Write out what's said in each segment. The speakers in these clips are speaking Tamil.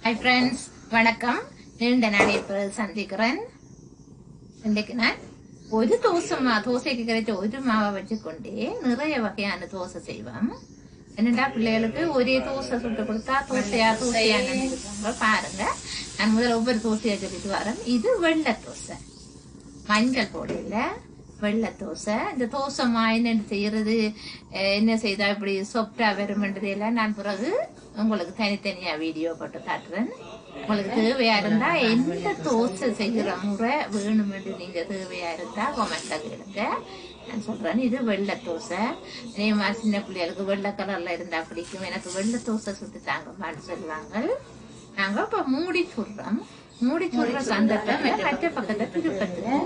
ஹாய் ஃப்ரெண்ட்ஸ், வணக்கம். நீண்ட நாளை சந்திக்கிறேன். இன்றைக்கு நான் ஒரு தோசைக்கு கிடைச்ச ஒரு மாவை வச்சுக்கொண்டே நிறைய வகையான தோசை செய்வோம். என்னடா பிள்ளைகளுக்கு ஒரே தோசை சுட்டு கொடுத்தா தோசையா பாருங்க. நான் முதல்ல ஒவ்வொரு தோசையா சொல்லிட்டு வரேன். இது வெள்ளை தோசை, மஞ்சள் போடல வெள்ளை தோசை. இந்த தோசை என்னென்னு செய்யறது, என்ன செய்தா இப்படி சொப்டா வருமென்றதெல்லாம் நான் பிறகு உங்களுக்கு தனித்தனியா வீடியோ போட்டு காட்டுறேன். உங்களுக்கு தேவையா இருந்தா எந்த தோசை செய்யற முறை வேணுமென்று நீங்க தேவையா இருந்தா கொமெண்ட்ல கேளுங்க, நான் சொல்றேன். இது வெள்ளை தோசை. நேமா சின்ன பிள்ளைகளுக்கு வெள்ளை கலர்ல இருந்தா பிடிக்கும். எனக்கு வெள்ளை தோசை சுட்டு தாங்கம்மான்னு சொல்லுவாங்க. நாங்க இப்ப மூடி சுடுறோம். மூடி சுடுற சந்தர்ப்பம் மற்ற பக்கத்தை திருப்பத்துக்கு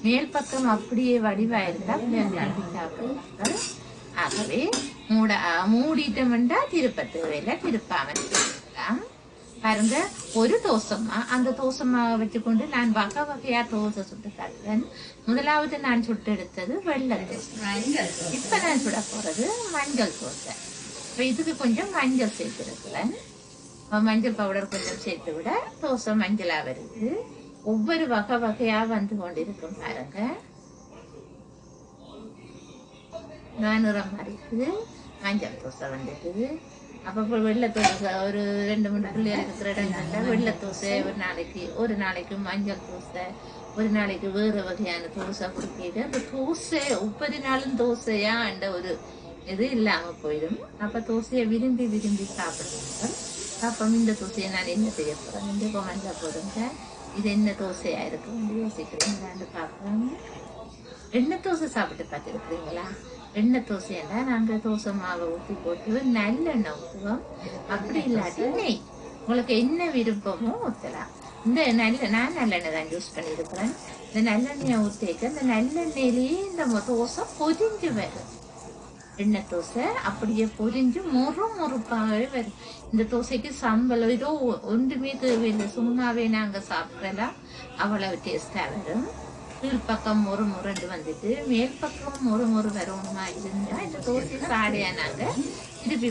மேல் பக்கம் அப்படியே வடிவாயிருந்தா சாப்பிடுவாங்க. ஆகவே மூடிட்டோம்டா திருப்ப தேவையில்லை, திருப்பாமல் பாருங்க. ஒரு தோசைமா, அந்த தோசைமாவை வச்சுக்கொண்டு நான் வகை வகையா தோசை சுட்டு காட்டுறேன். முதலாவது நான் சுட்டு எடுத்தது வெள்ளை தோசை. இப்ப நான் சுட போறது மஞ்சள் தோசை. இப்ப இதுக்கு கொஞ்சம் மஞ்சள் சேர்த்திருக்கிறேன். மஞ்சள் பவுடர் கொஞ்சம் சேர்த்து விட தோசை மஞ்சளா வருது. ஒவ்வொரு வகை வகையா வந்து கொண்டிருக்கும் பாருங்க. நிறம் இருக்குது, மஞ்சள் தோசை வந்துட்டுது. அப்ப வெள்ளை தோசை ஒரு 2-3 பிள்ளைகளுக்கு இருக்கிற இடம் வெள்ளை தோசை ஒரு நாளைக்கு மஞ்சள் தோசை, ஒரு நாளைக்கு வேறு வகையான தோசை கொடுக்கிட்டு அந்த தோசை ஒவ்வொரு நாளும் தோசையா என்ற ஒரு இது இல்லாம போயிடும். அப்ப தோசையை விரும்பி விரும்பி சாப்பிடுவாங்க. அப்ப இந்த தோசையை நான் என்ன செய்ய போறேன், இந்த கொமெண்ட்ல போடுங்க. இது என்ன தோசையா இருக்கு யோசிக்கிறீங்களான்னு பாக்குறாங்க. எண்ணெய் தோசை சாப்பிட்டு பார்த்துருக்குறீங்களா? எண்ணெய் தோசையா நாங்க தோசை மாவை ஊற்றி போட்டு நல்லெண்ணெய் ஊற்றுவோம். அப்படி இல்லாட்டி நெய், உங்களுக்கு என்ன விருப்பமோ ஊற்றலாம். நான் நல்லெண்ணெய் தான் யூஸ் பண்ணியிருக்கிறேன். இந்த நல்லெண்ணெயை ஊற்றிக்க இந்த நல்லெண்ணெயிலேயே இந்த தோசை பொரிஞ்சு வரும். எண்ணெய் தோசை அப்படியே பொரிஞ்சு மொறுப்பாகவே வரும். இந்த தோசைக்கு சம்பளம் ஏதோ ஒன்றுமே தேவையில்லை, சும்மாவே நாங்க சாப்பிடலாம், அவ்வளவு டேஸ்டா வரும். கீழ் பக்கம் மொறுண்டு வந்துட்டு மேல் பக்கம் மொறு வரணுமா இருந்தா இந்த தோசை சாடையா நாங்க திருப்பி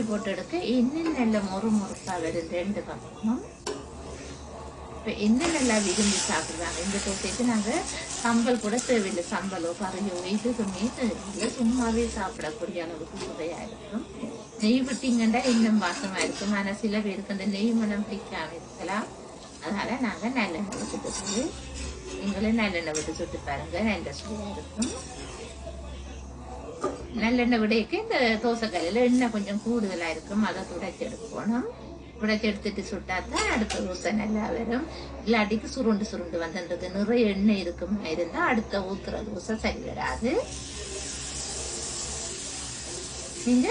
போட்டு எடுக்க இன்னும் நல்ல மொறுப்பா வரும். 2 பக்கமும் இப்ப என்ன நல்லா விரும்பி சாப்பிடுவாங்க. இந்த தோசைக்கு நாங்க சம்பல் கூட தேவையில்லை, சம்பலோ கறியோ எதுவுமே தேவையில்லை, சும்மாவே சாப்பிடக்கூடிய அளவுக்கு சுவையா இருக்கும். நெய் விட்டீங்கன்னா இன்னும் வாசமா இருக்கும். ஆனா சில பேருக்கு அந்த நெய் மனம் பிடிக்காம இருக்கலாம். அதனால நாங்க நல்லெண்ணெய் விட்டு நீங்களும் நல்லெண்ணெய் விட்டு சுட்டு பாருங்க, நல்ல சுவையா இருக்கும். நல்லெண்ணெய் விடைக்கு இந்த தோசைக்கல்லில் எண்ணெய் கொஞ்சம் கூடுதலா இருக்கும், அதை துடைச்சி எடுக்கணும். உடைச்சி எடுத்துட்டு சுட்டாதான் அடுத்த தோசை நல்லா வரும். இல்லாட்டிக்கு சுருண்டு வந்துன்றது நிறைய எண்ணெய் இருக்குமா இருந்தா அடுத்த ஊத்துற தோசை சரி வராது. நீங்க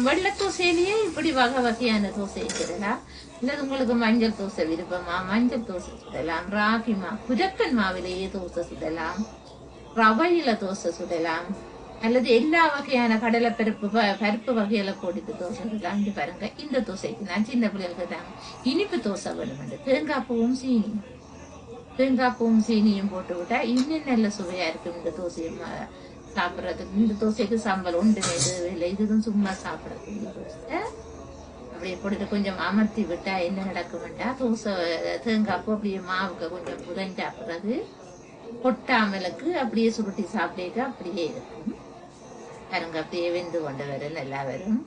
வெள்ளை தோசையிலேயே இப்படி வகை வகையான தோசை சுடலாம். இல்ல உங்களுக்கு மஞ்சள் தோசை விருப்பமா, மஞ்சள் தோசை சுடலாம். ராகி குஜக்கன் மாவிலேயே தோசை சுடலாம், ரவையில தோசை சுடலாம், அல்லது எல்லா வகையான கடலை பருப்பு வகையில போட்டு தோசை சுடலாம். பாருங்க, இந்த தோசைக்கு நான் சின்ன பிள்ளைகளுக்கு தாங்க இனிப்பு தோசை வேணும். தேங்காய் பூவும் சீனியும் போட்டு விட்டா இன்னும் நல்ல சுவையா இருக்கும் இந்த தோசையும் சாப்பிட்றதுக்கு. இந்த தோசைக்கு சம்பல் ஒன்றுமே இல்லை, இதுவும் சும்மா சாப்பிடக்கூடிய தோசை. அப்படியே போட்டு கொஞ்சம் அமர்த்தி விட்டா என்ன நடக்கும்ட்டா தோசை தேங்காய் பூ அப்படியே மாவுக்கு கொஞ்சம் புதைஞ்சா பிறகு பொட்டாமலுக்கு அப்படியே சுருட்டி சாப்பிட்டு அப்படியே இருக்கும். பாருங்க, அப்படியே வெந்து கொண்டு வரும், நல்லா வரும்,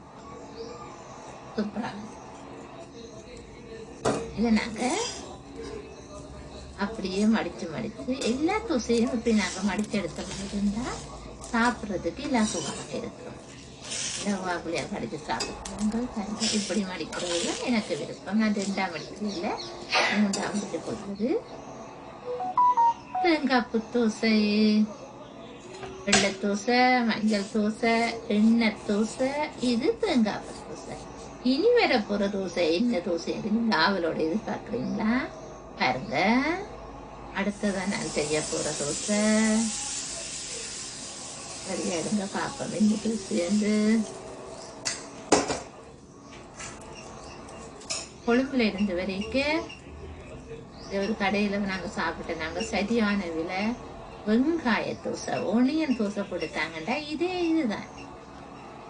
சூப்பரா. இதை நாங்க அப்படியே மடிச்சு எல்லா தோசையும் இப்படி நாங்க மடிச்சு எடுத்த மாதிரி இருந்தா சாப்பிட்றதுக்கு இலகுவாக இருக்கும். இலகுவாக்குள்ளையா கடிச்சு சாப்பிடுவாங்க. இப்படி மடிக்கிறது தான் எனக்கு விருப்பம். நான் 2ஆம் மடிக்கல, 3ஆம் மடிச்சு போடுறது. தேங்காய் தோசை, வெள்ளை தோசை, மஞ்சள் தோசை, எண்ணெய் தோசை, இது தேங்காய் தோசை. இனி வர போற தோசை என்ன தோசை நீங்க ஆவலோட எதிர்பார்க்குறீங்களா? பாருங்க, அடுத்ததான் நான் செய்ய போற தோசை. சரியா இருங்க பாப்போம். இந்த தோசை கொழும்புல இருந்து வரைக்கும் ஒரு கடையில நாங்க சாப்பிட்டோம். நாங்க சரியான விலை வெங்காய தோசை, ஒனியன் தோசை கொடுத்தாங்கண்டா இதுதான்.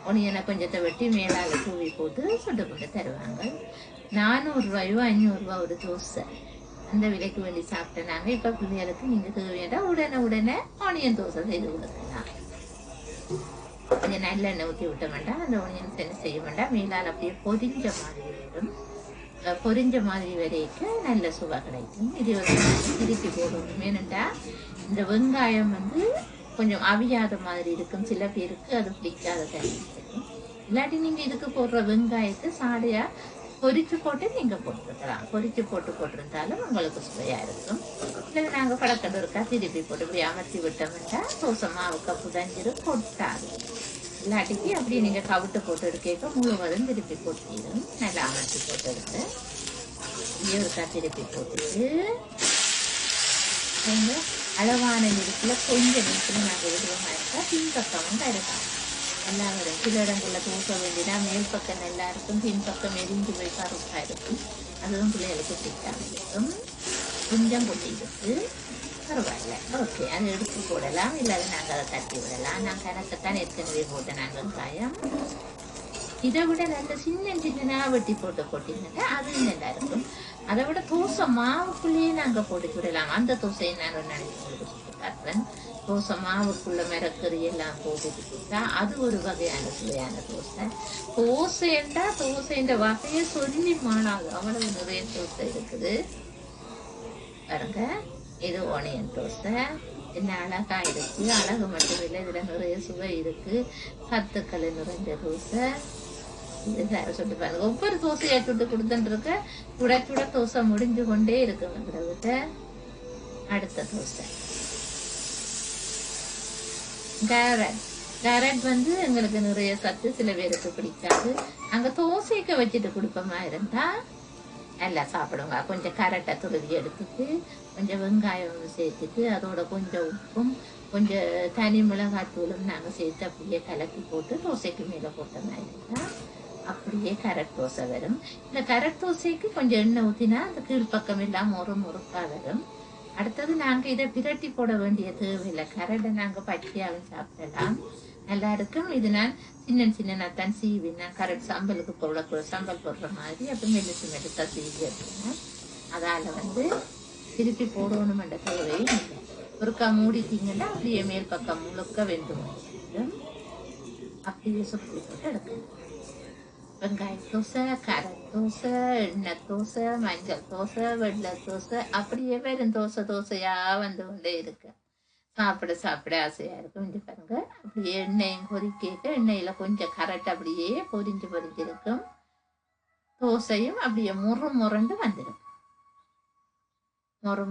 ஒனியனை கொஞ்சத்தை வெட்டி மேலால தூவி போட்டு சுட்டு கொண்டு தருவாங்க. 400 ரூபாயோ 500 ரூபா ஒரு தோசை. அந்த விலைக்கு வேண்டி சாப்பிட்டேன் நாங்கள். இப்போ பிள்ளைகளுக்கு நீங்கள் தேவையான உடனே ஆனியன் தோசை செய்து கொடுக்கலாம். கொஞ்சம் நல்லெண்ணெய் ஊற்றி விட்ட வேண்டாம். அந்த ஒனியன் செய்ய வேண்டாம். மேலால் அப்படியே பொரிஞ்ச மாதிரி வரும். பொரிஞ்ச மாதிரி வரைக்கும் நல்ல சுவை கிடைக்கும். இது திருப்பி போடணும். ஏனெண்டா இந்த வெங்காயம் கொஞ்சம் அவியாத மாதிரி இருக்கும். சில பேருக்கு அது பிடிக்காத தண்ணி இருக்கும். இல்லாட்டி நீங்கள் இதுக்கு போடுற வெங்காயத்தை சாடையா பொரிச்சு போட்டு நீங்கள் போட்டுருக்கலாம். பொரிச்சு போட்டிருந்தாலும் உங்களுக்கு சுவையாக இருக்கும். இல்லை நாங்கள் படக்கடை இருக்கா திருப்பி போட்டு இப்படி அமர்த்தி விட்டோம்னா தோசை மாவுக்கு புதஞ்சிரும் கொட்டாது. இல்லாட்டிக்கு அப்படி நீங்கள் கவிட்டு போட்டு எடுக்க முழுவதும் திருப்பி போட்டிடும். நல்லா அமர்த்தி போட்டு எடுத்து இருக்கா திருப்பி போட்டுட்டு அளவான நெருப்பில் கொஞ்சம் நெருப்பில் நாங்கள் விடுவோமா இருக்கா பின்பக்கமும் தருவோம். நல்லா வரும். சில இடங்களில் தூக்க வேண்டினா மேல் பக்கம் நல்லா இருக்கும், பின்பக்கம் எரிஞ்சு போய் கருப்பாக இருக்கும். அதுவும் பிள்ளைகளுக்கு பிடிக்காம இருக்கும். கொஞ்சம் கொட்டிட்டு பரவாயில்ல, ஓகே, அதை எடுத்து போடலாம். இல்லை நாங்கள் அதை தட்டி விடலாம். நான் கணக்கைத்தான் ஏற்கனவே போட்டேன். நாங்கள் வெங்காயம் இதை விட நல்ல சின்ன வெட்டி போட்டிங்கன்னா அதுவும் நல்லா இருக்கும். அதை விட தோசை மாவுக்குள்ளேயே நாங்கள் போட்டு விடலாம். அந்த தோசையை நான் நினைச்சு சுட்டு காட்டுறேன். தோசை மாவுக்குள்ள மிரக்கறி எல்லாம் போட்டுட்டு கொடுத்தா அது ஒரு வகையான சுவையான தோசை. தோசைன்ற வகையை சொல்லி மாளாது, அவ்வளவு நிறைய தோசை இருக்குது பாருங்க. இது ஆனியன் தோசை. என்ன அழகா இருக்கு. அழகு மட்டும் இல்லை, இதுல நிறைய சுவை இருக்கு. சத்துக்கள் நிறைஞ்ச தோசை. இது சுட்டு பாருங்க. ஒவ்வொரு தோசையை சுட்டு கொடுத்துட்டு சுட தோசை முடிஞ்சு கொண்டே இருக்கு. அடுத்த தோசை கேரட் எங்களுக்கு நிறைய சத்து, சில பேருக்கு பிடிக்காது. அங்க தோசைக்கு வச்சுட்டு கொடுப்போமா இருந்தா நல்லா சாப்பிடுங்க. கொஞ்சம் கேரட்டை துருவி எடுத்துட்டு கொஞ்சம் வெங்காயம் சேர்த்துட்டு அதோட கொஞ்சம் உப்பும் கொஞ்சம் தனி மிளகாத்தூளும் நாங்கள் சேர்த்து அப்படியே கலக்கி போட்டு தோசைக்கு மேலே போட்ட மாதிரி தான் அப்படியே கேரட் தோசை வரும். இந்த கேரட் தோசைக்கு கொஞ்சம் எண்ணெய் ஊற்றினா அந்த கீழ்ப்பக்கம் எல்லாம் முறுக்காக வரும். அடுத்தது நாங்கள் இதை பிரட்டி போட வேண்டிய தேவையில்லை. கேரட்டை நாங்கள் பச்சையாகவும் சாப்பிடலாம், நல்லா இருக்கும். இது நான் சின்ன தான் சீவி நான் கேரட் சம்பலுக்கு சம்பல் போடுற மாதிரி அப்போ மெல்லுசா சீவி அப்படின்னா அதால் திருப்பி போடணுமென்ற தேவையும் இல்லை. ஒருக்கா மூடிட்டீங்கன்னா அப்படியே மேல் பக்கம் முழுக்க வெந்து முடியும். அப்படியே சுற்றி போட்டு எடுக்கணும். வெங்காய தோசை, கேரட் தோசை, எண்ணெய் தோசை, மஞ்சள் தோசை, வெள்ளை தோசை, அப்படியே வெறும் தோசையா கொண்டே இருக்கு. சாப்பிட ஆசையா இருக்கும். இங்கே பாருங்க, அப்படியே எண்ணெயும் கொதிக்க எண்ணெயில கொஞ்சம் கரெக்ட் அப்படியே பொரிஞ்சிருக்கும். தோசையும் அப்படியே முறுண்டு வந்துடும்.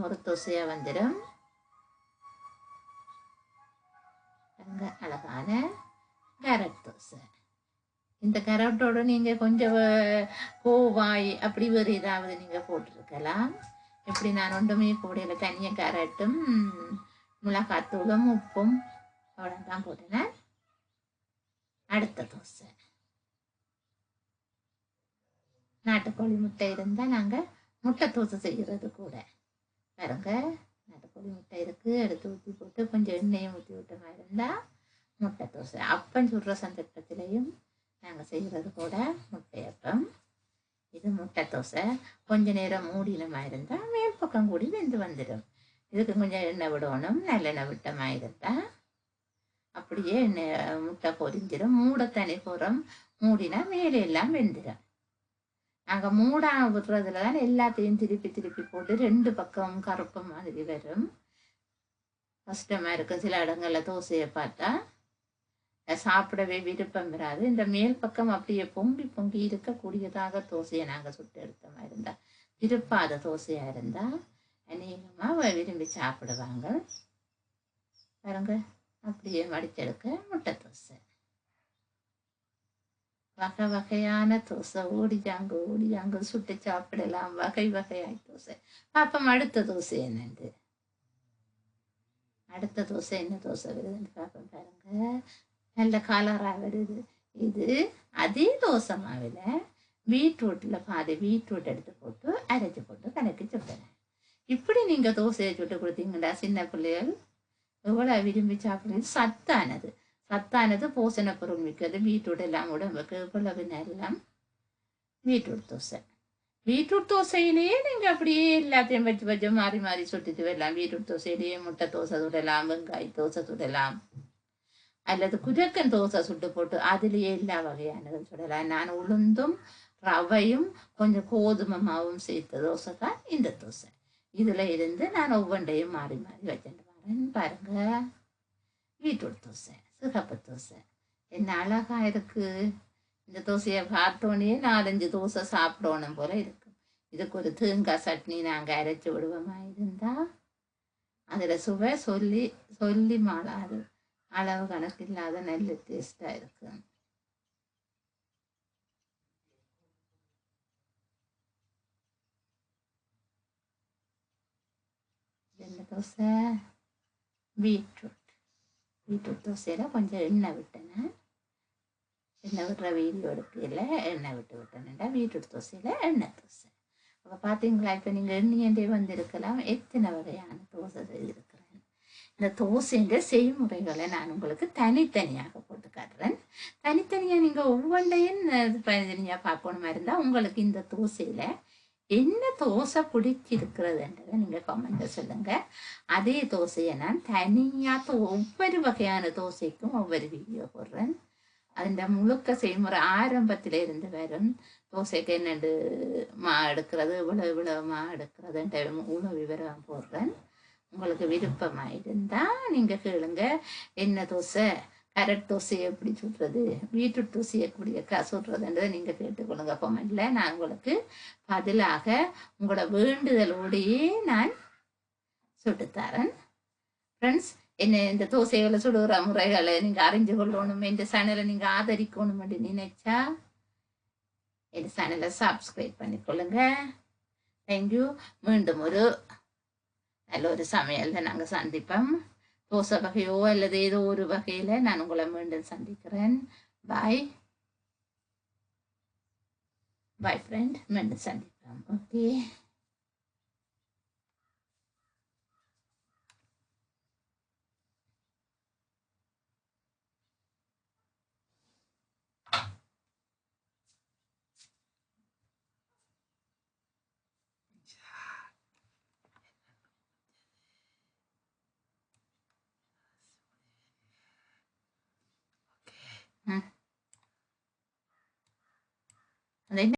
முறு தோசையா வந்துடும். அழகான கேரட் தோசை. இந்த கேரட்டோட நீங்க கொஞ்சம் கோவாய் அப்படி வேறு ஏதாவது நீங்க போட்டிருக்கலாம். எப்படி நான் ஒன்றுமே போடல, தனியாக கேரட்டும் மிளகாத்தூளும் உப்பும் அவ்வளோதான் போட்டேன். அடுத்த தோசை நாட்டுக்கோழி முட்டை இருந்தால் நாங்கள் முட்டை தோசை செய்கிறது கூட பாருங்க. நாட்டுக்கோழி முட்டை இருக்கு, எடுத்து ஊற்றி போட்டு கொஞ்சம் எண்ணெயும் ஊற்றி விட்ட மாதிரி இருந்தால் முட்டை தோசை. அப்பம் சுடுற சந்தர்ப்பத்திலையும் நாங்கள் செய்கிறது கூட முட்டையப்பம். இது முட்டை தோசை. கொஞ்ச நேரம் மூடினமாக இருந்தால் மேல் பக்கம் கூடி வெந்து வந்துடும். இதுக்கு கொஞ்சம் எண்ணெய் விடணும். நல்லெண்ணெய் விட்ட மாதிரி இருந்தால் அப்படியே எண்ணெய் முட்டை பொரிஞ்சிடும். மூட தனி போகிறோம், மூடினா மேலே எல்லாம் வெந்துடும். நாங்கள் மூடா விடுறதுல தான் எல்லாத்தையும் திருப்பி போட்டு 2 பக்கமும் கருப்பு மாதிரி வரும். கஷ்டமாக இருக்கும். சில இடங்களில் தோசையை பார்த்தா சாப்பிடவே விருப்பம் வராது. இந்த மேல் பக்கம் அப்படியே பொங்கி இருக்கக்கூடியதாக தோசையை நாங்கள் சுட்டு எடுத்த மாதிரி இருந்தால், திருப்பாத தோசையாக இருந்தால் அநேகமாக விரும்பி சாப்பிடுவாங்க. பாருங்க, அப்படியே மடிச்செடுக்க முட்டை தோசை. வகையான தோசை. ஓடியாங்க சுட்டு சாப்பிடலாம். வகையாய் தோசை. பாப்போம் அடுத்த தோசை என்னண்டு. அடுத்த தோசை என்ன தோசை வருதுன்னு பார்ப்போம். பாருங்க, நல்ல கலராக வருது. இது அதே தோசை மாவில் பீட்ரூட்டில் பாதி பீட்ரூட் எடுத்து போட்டு அரைச்சி போட்டு கலக்கி சுட்டுறேன். இப்படி நீங்கள் தோசையை சுட்டு கொடுத்தீங்கன்னா சின்ன பிள்ளைகள் எவ்வளோ விரும்பி சாப்பிடுறது. சத்தானது போஷண பொருள் மிக்கது. பீட்ரூட் எல்லாம் உடம்புக்கு இவ்வளவு எல்லாம். பீட்ரூட் தோசை. பீட்ரூட் தோசையிலேயே நீங்க அப்படியே எல்லாத்தையும் வச்சு வச்சு மாறி மாறி சுட்டுட்டு வரலாம். பீட்ரூட் தோசையிலேயே முட்டை தோசை சுடலாம், வெங்காய தோசை சுடலாம், அல்லது குரக்கன் தோசை சுட்டு போட்டு அதுலேயே எல்லா வகையானதும் சுடலாம். நான் உளுந்தும் ரவையும் கொஞ்சம் கோதுமை மாவும் சேர்த்த தோசை தான் இந்த தோசை. இதுல இருந்து நான் ஒவ்வொன்றையும் மாறி மாறி வச்சுட்டு வரேன். பாருங்க, பீட்ரூட் தோசை, சிகப்பு தோசை என்ன அழகா இருக்கு. இந்த தோசையை பார்த்தோன்னே 4-5 தோசை சாப்பிடணும் போல இருக்கும். இதுக்கு ஒரு தேங்காய் சட்னி நாங்கள் அரைச்சி விடுவோமா இருந்தா அதில் சுவை சொல்லி சொல்லி மாளாது. அளவு கணக்கு இல்லாத நல்ல டேஸ்டா இருக்கு. என்ன தோசை? பீட்ரூட் தோசையில கொஞ்சம் எண்ணெய் விட்டேன். எண்ணெய் விட்டுற வீடியோ எடுக்கல, எண்ணெய் விட்டேன்டா. பீட்ரூட் தோசையில எண்ணெய் தோசை. அப்போ பார்த்தீங்களா, இப்போ நீங்கள் எண்ணெயண்டே வந்திருக்கலாம். எத்தனை வகையான தோசை செய்திருக்கிறேன். இந்த தோசைன்ற செய்முறைகளை நான் உங்களுக்கு தனித்தனியாக போட்டு காட்டுறேன். தனித்தனியாக நீங்கள் ஒவ்வொன்றையும் தனித்தனியாக பார்க்கணுமா இருந்தால் உங்களுக்கு இந்த தோசையில் என்ன தோசை பிடிச்சிருக்கிறதுன்றதை நீங்கள் கமெண்ட்டில் சொல்லுங்கள். அதே தோசையை நான் தனியாக ஒவ்வொரு வகையான தோசைக்கும் ஒவ்வொரு வீடியோ போடுறேன். அந்த முழுக்க செய்முறை ஆரம்பத்தில் இருந்து வரும். தோசைக்கு என்னென்று மா எடுக்கிறது, இவ்வளவு மா எடுக்கிறதுன்ற முழு விவரம் போடுறேன். உங்களுக்கு விருப்பமாக இருந்தால் நீங்கள் கேளுங்க. என்ன தோசை, கேரட் தோசையை எப்படி சுடுறது, பீட்ரூட் தோசையை எப்படி சுடுறதுன்றதை நீங்கள் கேட்டுக்கொள்ளுங்க கமெண்ட்ல. நான் உங்களுக்கு பதிலாக உங்களோட வேண்டுதலோடையே நான் சுட்டுத்தரேன். ஃப்ரெண்ட்ஸ், என்ன இந்த தோசைகளை சுடுகிற முறைகளை நீங்கள் அறிஞ்சு கொள்ளணும், இந்த சேனலை நீங்கள் ஆதரிக்கணும் என்று நினைச்சா இந்த சேனலை சப்ஸ்கிரைப் பண்ணிக்கொள்ளுங்க. தேங்க்யூ. மீண்டும் ஒரு நல்ல ஒரு சமையல்ல நாங்கள் சந்திப்போம். தோசை வகையோ அல்லது ஏதோ ஒரு வகையில் நான் உங்களை மீண்டும் சந்திக்கிறேன். பாய் பாய் ஃப்ரெண்ட். மீண்டும் சந்திப்போம். ஓகே.